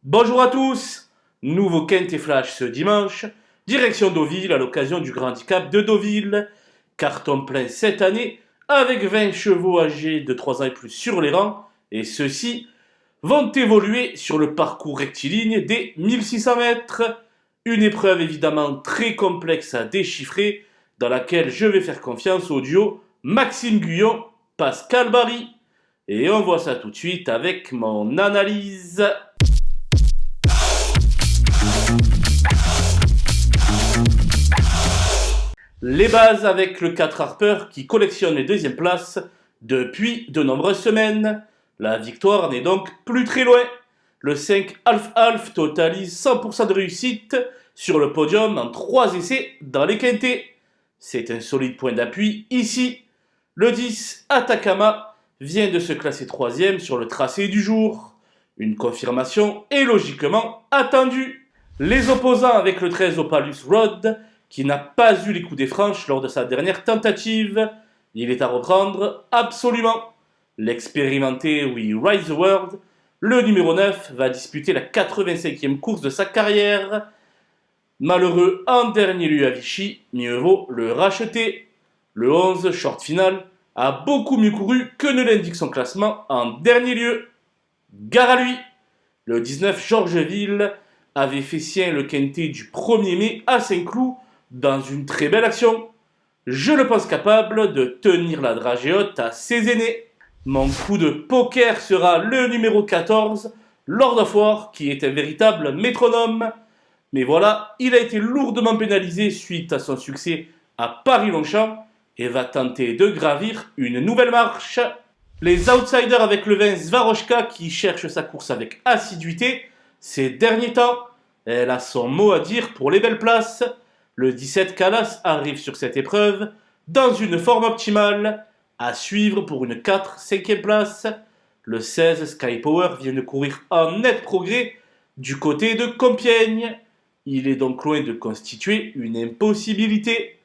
Bonjour à tous, nouveau Kent et Flash ce dimanche, direction Deauville à l'occasion du Grand Handicap de Deauville. Carton plein cette année avec 20 chevaux âgés de 3 ans et plus sur les rangs et ceux-ci vont évoluer sur le parcours rectiligne des 1600 mètres. Une épreuve évidemment très complexe à déchiffrer dans laquelle je vais faire confiance au duo Maxime Guyon-Pascal Barry. Et on voit ça tout de suite avec mon analyse. Les bases avec le 4 Harper qui collectionne les deuxièmes places depuis de nombreuses semaines. La victoire n'est donc plus très loin. Le 5 Half totalise 100% de réussite sur le podium en 3 essais dans les quintés. C'est un solide point d'appui ici. Le 10 Atacama vient de se classer 3e sur le tracé du jour. Une confirmation est logiquement attendue. Les opposants avec le 13 Opalus Road qui n'a pas eu les coups des franches lors de sa dernière tentative. Il est à reprendre absolument. L'expérimenté We Rise the World, le numéro 9, va disputer la 85e course de sa carrière. Malheureux en dernier lieu à Vichy, mieux vaut le racheter. Le 11, Short Final, a beaucoup mieux couru que ne l'indique son classement en dernier lieu. Gare à lui. Le 19, Georgeville, avait fait sien le quintet du 1er mai à Saint-Cloud dans une très belle action. Je le pense capable de tenir la dragée haute à ses aînés. Mon coup de poker sera le numéro 14, Lord of War, qui est un véritable métronome. Mais voilà, il a été lourdement pénalisé suite à son succès à Paris-Longchamp et va tenter de gravir une nouvelle marche. Les outsiders avec le 20 Svaroshka qui cherche sa course avec assiduité ces derniers temps. Elle a son mot à dire pour les belles places. Le 17 Calas arrive sur cette épreuve dans une forme optimale. À suivre pour une 4-5e place. Le 16 Sky Power vient de courir en net progrès du côté de Compiègne. Il est donc loin de constituer une impossibilité.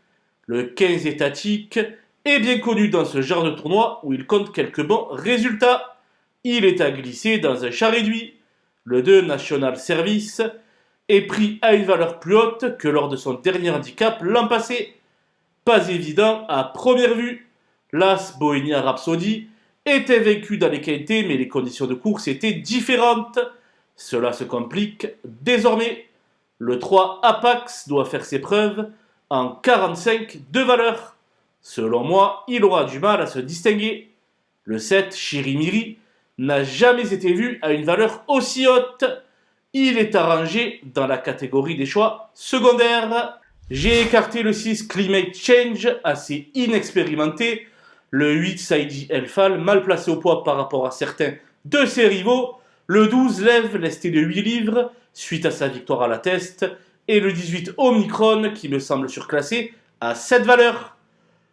Le 15 étatique est bien connu dans ce genre de tournoi où il compte quelques bons résultats. Il est à glisser dans un chat réduit. Le 2 National Service est pris à une valeur plus haute que lors de son dernier handicap l'an passé. Pas évident à première vue. L'As Bohemian Rhapsody était vaincu dans les quintés, mais les conditions de course étaient différentes. Cela se complique désormais. Le 3 Apax doit faire ses preuves en 45 de valeur. Selon moi, il aura du mal à se distinguer. Le 7 Chirimiri n'a jamais été vu à une valeur aussi haute. Il est arrangé dans la catégorie des choix secondaires. J'ai écarté le 6 Climate Change, assez inexpérimenté. Le 8 Saïdi Elfal, mal placé au poids par rapport à certains de ses rivaux. Le 12 Lève, lesté de 8 livres, suite à sa victoire à la test. Et le 18 Omicron, qui me semble surclassé, à 7 valeurs.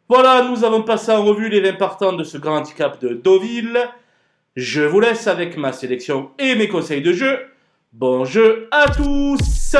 Voilà, nous avons passé en revue les 20 partants de ce grand handicap de Deauville. Je vous laisse avec ma sélection et mes conseils de jeu. Bon jeu à tous!